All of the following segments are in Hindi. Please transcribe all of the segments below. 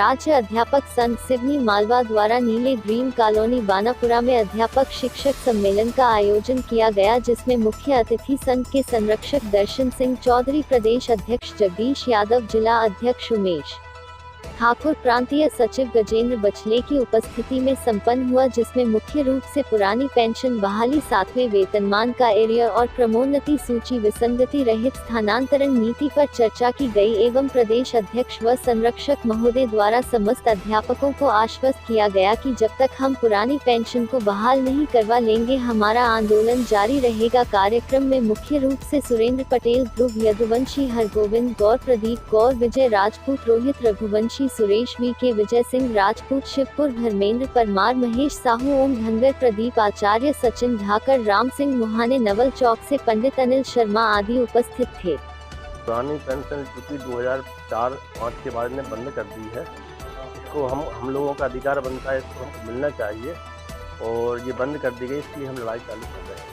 राज्य अध्यापक संघ सिवनी मालवा द्वारा नीले ड्रीम कॉलोनी बानापुरा में अध्यापक शिक्षक सम्मेलन का आयोजन किया गया, जिसमें मुख्य अतिथि संघ के संरक्षक दर्शन सिंह चौधरी, प्रदेश अध्यक्ष जगदीश यादव, जिला अध्यक्ष उमेश ठाकुर, प्रांतीय सचिव गजेंद्र बचले की उपस्थिति में संपन्न हुआ, जिसमें मुख्य रूप से पुरानी पेंशन बहाली, 7वें वेतनमान का एरियर और क्रमोन्नति सूची विसंगति रहित स्थानांतरण नीति पर चर्चा की गई एवं प्रदेश अध्यक्ष व संरक्षक महोदय द्वारा समस्त अध्यापकों को आश्वस्त किया गया कि जब तक हम पुरानी पेंशन को बहाल नहीं करवा लेंगे, हमारा आंदोलन जारी रहेगा। कार्यक्रम में मुख्य रूप से सुरेंद्र पटेल, ध्रुव यदुवंशी, हरगोविंद गौर, प्रदीप गौर, विजय राजपूत, रोहित रघुवंशी, सुरेश वी के, विजय सिंह राजपूत, शिवपुर, धर्मेंद्र परमार, महेश साहू, ओम धनगर, प्रदीप आचार्य, सचिन ढाकर, राम सिंह मुहाने, नवल चौक से पंडित अनिल शर्मा आदि उपस्थित थे। पुरानी पेंशन चूंकि 2004-5 के बाद ने बंद कर दी है, इसको हम लोगों का अधिकार बनता है, इसको हमको मिलना चाहिए और ये बंद कर दी गई, इसलिए हम लड़ाई चालू कर रहे हैं।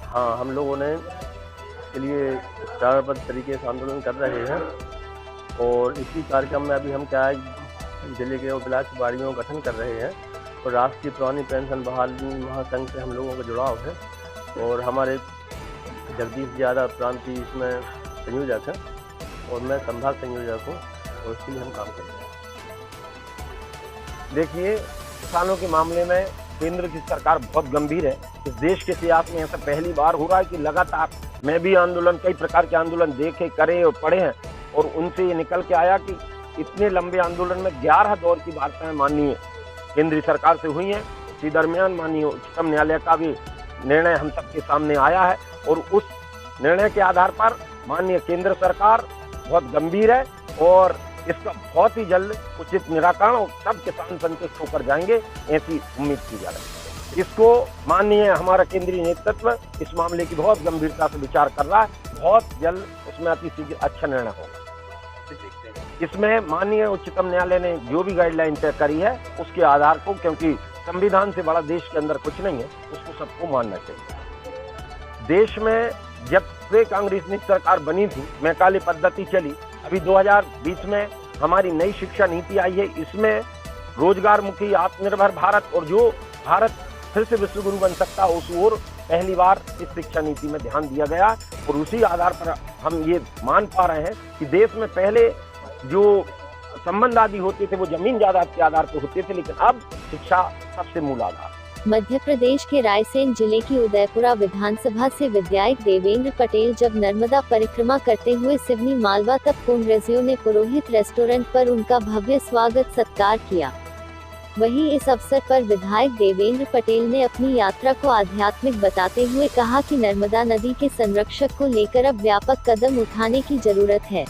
हाँ, हम लोगों ने इसके लिए चारबद्ध तरीके से आंदोलन कर रहे हैं और इसी कार्यक्रम में अभी हम क्या है, जिले के उपविलास बाड़ियों का गठन कर रहे हैं और राष्ट्रीय पुरानी पेंशन बहाली महासंघ से हम लोगों का जुड़ाव है और हमारे जगदीश यादव प्रांतीय इसमें संयोजक हैं और मैं संभाग संयोजक हूँ और इसके लिए हम काम कर रहे हैं। देखिए, किसानों के मामले में केंद्र की सरकार बहुत गंभीर है। इस देश के इतिहास में ऐसा पहली बार हो रहा है कि लगातार मैं भी आंदोलन, कई प्रकार के आंदोलन देखे, करे और पढ़े हैं और उनसे ये निकल के आया कि इतने लंबे आंदोलन में 11 दौर की वार्ताएं माननीय केंद्रीय सरकार से हुई हैं। इसी दरमियान माननीय उच्चतम न्यायालय का भी निर्णय हम सबके सामने आया है और उस निर्णय के आधार पर माननीय केंद्र सरकार बहुत गंभीर है और इसका बहुत ही जल्द उचित निराकरण और सब किसान संतुष्ट होकर जाएंगे, ऐसी उम्मीद की जा रही है। इसको माननीय हमारा केंद्रीय नेतृत्व इस मामले की बहुत गंभीरता से विचार कर रहा है, बहुत जल्द उसमें अति शीघ्र अच्छा निर्णय होगा। इसमें माननीय उच्चतम न्यायालय ने जो भी गाइडलाइन तय करी है उसके आधार को, क्योंकि संविधान से बड़ा देश के अंदर कुछ नहीं है, उसको सबको मानना चाहिए। देश में जब से कांग्रेस की सरकार बनी थी, मैकाले पद्धति चली, अभी 2020 में हमारी नई शिक्षा नीति आई है, इसमें रोजगार मुखी आत्मनिर्भर भारत और जो भारत फिर से विश्व गुरु बन सकता है उस ओर पहली बार इस शिक्षा नीति में ध्यान दिया गया और उसी आधार पर हम ये मान पा रहे हैं कि देश में पहले जो संबंध आदि होते थे वो जमीन जायदाद के आधार पर होते थे, लेकिन अब शिक्षा सबसे मूल आधार। मध्य प्रदेश के रायसेन जिले की उदयपुरा विधानसभा से विधायक देवेंद्र पटेल जब नर्मदा परिक्रमा करते हुए सिवनी मालवा तक कांग्रेसियों ने पुरोहित रेस्टोरेंट पर उनका भव्य स्वागत सत्कार किया। वहीं इस अवसर पर विधायक देवेंद्र पटेल ने अपनी यात्रा को आध्यात्मिक बताते हुए कहा कि नर्मदा नदी के संरक्षण को लेकर अब व्यापक कदम उठाने की जरूरत है,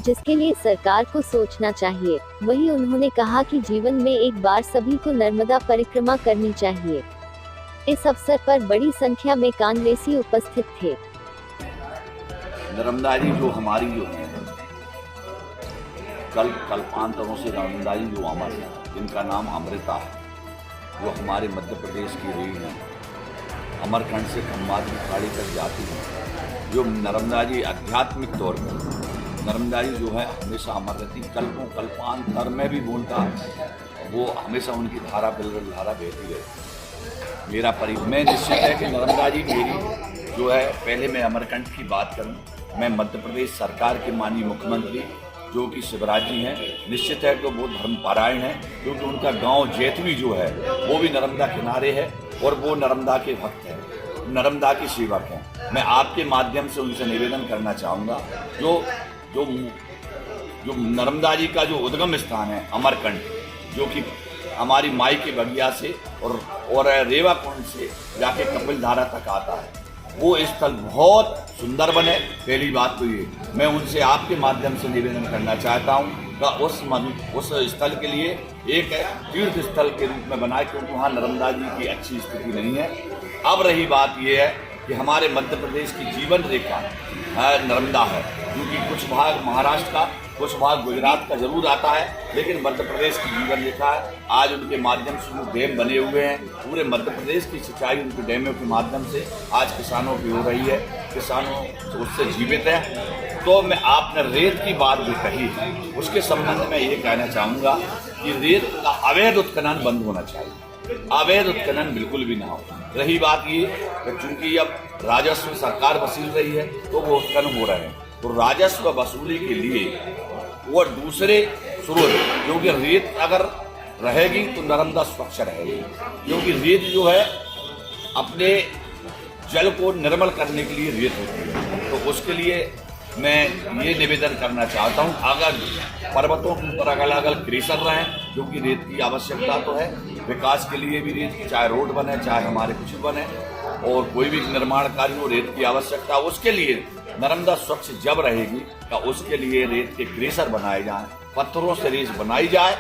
जिसके लिए सरकार को सोचना चाहिए। वहीं उन्होंने कहा कि जीवन में एक बार सभी को नर्मदा परिक्रमा करनी चाहिए। इस अवसर पर बड़ी संख्या में कांग्रेसी उपस्थित थे। नर्मदा जी जो हमारी जो है कल्पांतरों से नर्मदा जी जो अमर है, जिनका नाम अमृता है, जो हमारे मध्य प्रदेश की रही हैं, अमरकंड से खम्बात की खाड़ी तक जाती है। जो नर्मदा जी आध्यात्मिक तौर पर नर्मदा जी जो है हमेशा अमर रहती, कल्पांतर में भी बोलता वो हमेशा उनकी धारा बिलगल धारा बहती रहे। मेरा मैं निश्चित है कि नर्मदा जी मेरी जो है, पहले मैं अमरकंड की बात करूं, मैं मध्य प्रदेश सरकार के माननीय मुख्यमंत्री जो कि शिवराज जी हैं, निश्चित है कि वो धर्मपरायण हैं, क्योंकि उनका गांव जैतवी जो है वो भी नर्मदा किनारे है और वो नर्मदा के भक्त हैं, नर्मदा के सेवक हैं। मैं आपके माध्यम से उनसे निवेदन करना चाहूँगा, जो नर्मदा जी का जो उद्गम स्थान है अमरकंड, जो कि हमारी माई के बगिया से और रेवा कुंड से जाके कपिल धारा तक आता है, वो स्थल बहुत सुंदर बने। पहली बात तो ये मैं उनसे आपके माध्यम से निवेदन करना चाहता हूँ कि उस स्थल के लिए एक तीर्थ स्थल के रूप में बनाए, क्योंकि वहाँ नर्मदा जी की अच्छी स्थिति नहीं है। अब रही बात ये है कि हमारे मध्य प्रदेश की जीवन रेखा नर्मदा है, क्योंकि कुछ भाग महाराष्ट्र का, कुछ भाग गुजरात का जरूर आता है, लेकिन मध्य प्रदेश की जीवन रेखा है। आज उनके माध्यम से जो डैम बने हुए हैं, पूरे मध्य प्रदेश की सिंचाई उनके डैमों के माध्यम से आज किसानों की हो रही है, किसानों उससे जीवित है। तो मैं आपने रेत की बात जो कही है, उसके संबंध में ये कहना चाहूँगा कि रेत का अवैध उत्खनन बंद होना चाहिए, अवैध उत्खनन बिल्कुल भी ना हो। रही बात ये कि चूंकि अब राजस्व सरकार वसूल रही है तो वो उत्खनन हो रहे हैं, तो राजस्व वसूली के लिए वो दूसरे स्रोत, क्योंकि रेत अगर रहेगी तो नर्मदा स्वच्छ रहेगी, क्योंकि रेत जो है अपने जल को निर्मल करने के लिए रेत होती है। तो उसके लिए मैं ये निवेदन करना चाहता हूँ, अगर पर्वतों के ऊपर अलग अलग क्रेशर रहें, क्योंकि रेत की आवश्यकता तो है विकास के लिए भी, रेत चाहे रोड बने चाहे हमारे कुछ बने और कोई भी निर्माण कार्य हो, रेत की आवश्यकता, उसके लिए नर्मदा स्वच्छ जब रहेगी तो उसके लिए रेत के क्रेशर बनाए जाएं, पत्थरों से रेत बनाई जाए।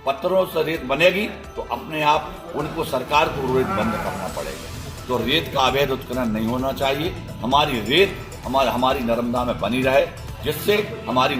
पत्थरों से रेत बनेगी तो अपने आप उनको सरकार को रेत बंद करना पड़ेगा। तो रेत का अवैध उत्खनन नहीं होना चाहिए। हमारी रेत हमारी नर्मदा में बनी रहे, जिससे हमारी